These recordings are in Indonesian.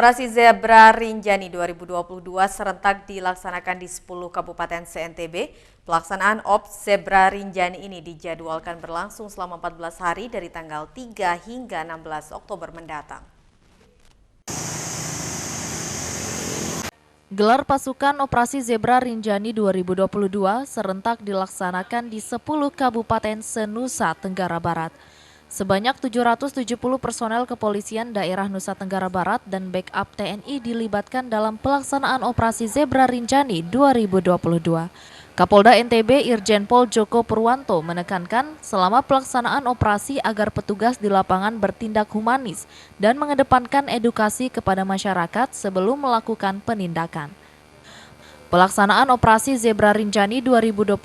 Operasi Zebra Rinjani 2022 serentak dilaksanakan di 10 Kabupaten se-NTB. Pelaksanaan Ops Zebra Rinjani ini dijadwalkan berlangsung selama 14 hari dari tanggal 3 hingga 16 Oktober mendatang. Gelar pasukan Operasi Zebra Rinjani 2022 serentak dilaksanakan di 10 Kabupaten se-Nusa Tenggara Barat. Sebanyak 770 personel kepolisian daerah Nusa Tenggara Barat dan backup TNI dilibatkan dalam pelaksanaan Operasi Zebra Rinjani 2022. Kapolda NTB Irjen Pol Joko Purwanto menekankan selama pelaksanaan operasi agar petugas di lapangan bertindak humanis dan mengedepankan edukasi kepada masyarakat sebelum melakukan penindakan. Pelaksanaan Operasi Zebra Rinjani 2022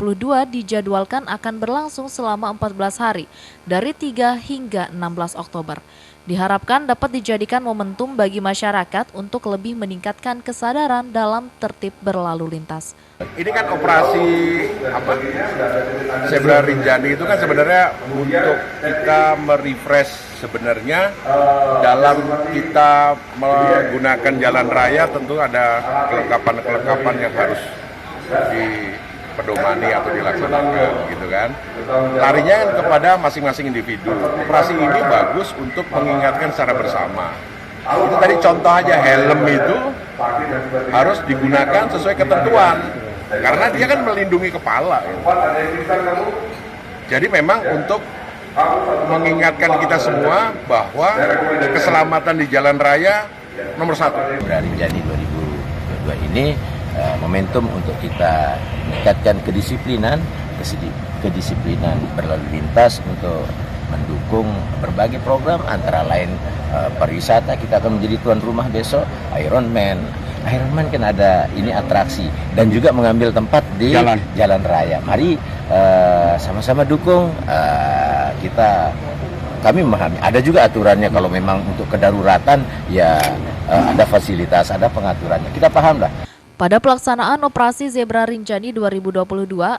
dijadwalkan akan berlangsung selama 14 hari dari 3 hingga 16 Oktober. Diharapkan dapat dijadikan momentum bagi masyarakat untuk lebih meningkatkan kesadaran dalam tertib berlalu lintas. Ini kan operasi Zebra Rinjani itu kan sebenarnya untuk kita merefresh sebenarnya dalam kita menggunakan jalan raya tentu ada kelengkapan-kelengkapan yang harus dipedomani atau dilaksanakan gitu kan. Larinya kan kepada masing-masing individu. Operasi ini bagus untuk mengingatkan secara bersama. Itu tadi contoh aja, helm itu harus digunakan sesuai ketentuan karena dia kan melindungi kepala gitu. Jadi memang untuk mengingatkan kita semua bahwa keselamatan di jalan raya nomor 1. Rinjani 2022 ini momentum untuk kita meningkatkan kedisiplinan berlalu lintas untuk mendukung berbagai program antara lain pariwisata. Kita akan menjadi tuan rumah besok Ironman kan ada ini atraksi dan juga mengambil tempat di jalan raya. Mari sama-sama dukung. Kami memahami ada juga aturannya, kalau memang untuk kedaruratan ya ada fasilitas, ada pengaturannya. Kita paham lah. Pada pelaksanaan Operasi Zebra Rinjani 2022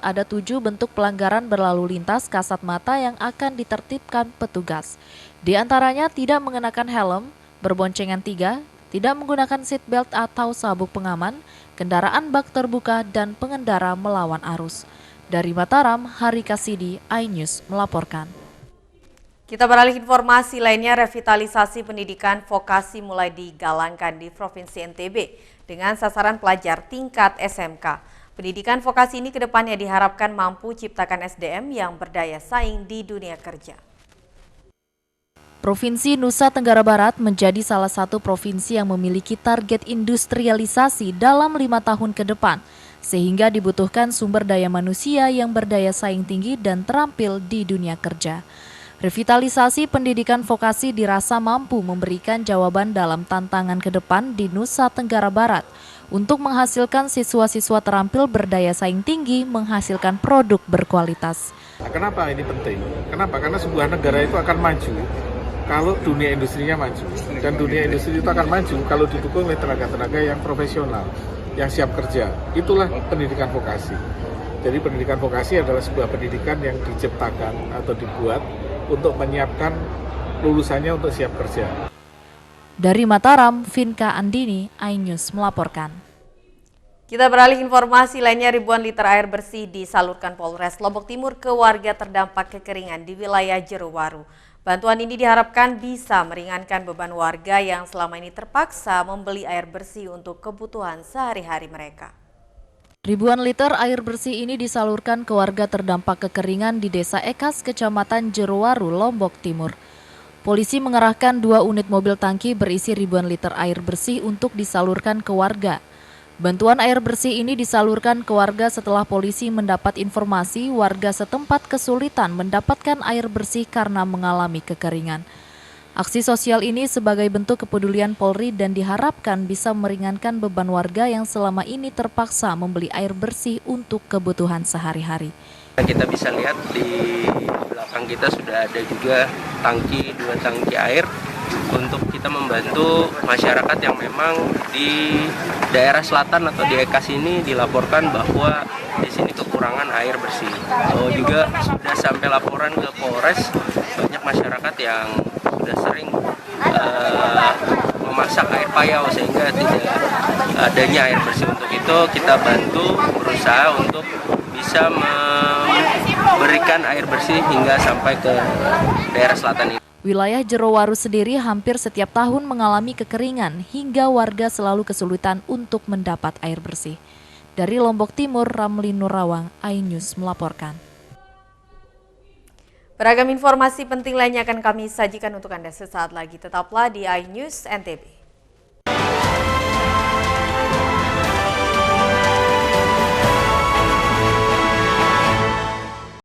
ada 7 bentuk pelanggaran berlalu lintas kasat mata yang akan ditertibkan petugas. Di antaranya tidak mengenakan helm, berboncengan 3, tidak menggunakan seatbelt atau sabuk pengaman, kendaraan bak terbuka, dan pengendara melawan arus. Dari Mataram, Hari Kasidi, iNews melaporkan. Kita beralih informasi lainnya, revitalisasi pendidikan vokasi mulai digalangkan di Provinsi NTB dengan sasaran pelajar tingkat SMK. Pendidikan vokasi ini kedepannya diharapkan mampu ciptakan SDM yang berdaya saing di dunia kerja. Provinsi Nusa Tenggara Barat menjadi salah satu provinsi yang memiliki target industrialisasi dalam 5 tahun ke depan, sehingga dibutuhkan sumber daya manusia yang berdaya saing tinggi dan terampil di dunia kerja. Revitalisasi pendidikan vokasi dirasa mampu memberikan jawaban dalam tantangan ke depan di Nusa Tenggara Barat untuk menghasilkan siswa-siswa terampil berdaya saing tinggi, menghasilkan produk berkualitas. Kenapa ini penting? Kenapa? Karena sebuah negara itu akan maju kalau dunia industrinya maju. Dan dunia industri itu akan maju kalau didukung oleh tenaga-tenaga yang profesional, yang siap kerja. Itulah pendidikan vokasi. Jadi pendidikan vokasi adalah sebuah pendidikan yang diciptakan atau dibuat untuk menyiapkan lulusannya untuk siap kerja. Dari Mataram, Vinka Andini, iNews melaporkan. Kita beralih informasi lainnya, ribuan liter air bersih disalurkan Polres Lombok Timur ke warga terdampak kekeringan di wilayah Jerowaru. Bantuan ini diharapkan bisa meringankan beban warga yang selama ini terpaksa membeli air bersih untuk kebutuhan sehari-hari mereka. Ribuan liter air bersih ini disalurkan ke warga terdampak kekeringan di Desa Ekas, Kecamatan Jerowaru, Lombok Timur. Polisi mengerahkan 2 unit mobil tangki berisi ribuan liter air bersih untuk disalurkan ke warga. Bantuan air bersih ini disalurkan ke warga setelah polisi mendapat informasi warga setempat kesulitan mendapatkan air bersih karena mengalami kekeringan. Aksi sosial ini sebagai bentuk kepedulian Polri dan diharapkan bisa meringankan beban warga yang selama ini terpaksa membeli air bersih untuk kebutuhan sehari-hari. Kita bisa lihat di belakang kita sudah ada juga 2 tangki air untuk kita membantu masyarakat yang memang di daerah selatan atau di Ekas ini dilaporkan bahwa di sini kekurangan air bersih. Juga sudah sampai laporan ke Polres, banyak masyarakat yang sudah sering memasak air payau sehingga tidak adanya air bersih. Untuk itu kita bantu berusaha untuk bisa memberikan air bersih hingga sampai ke daerah selatan ini. Wilayah Jerowaru sendiri hampir setiap tahun mengalami kekeringan hingga warga selalu kesulitan untuk mendapat air bersih. Dari Lombok Timur, Ramli Nurawang, iNews melaporkan. Beragam informasi penting lainnya akan kami sajikan untuk Anda sesaat lagi. Tetaplah di iNews NTB.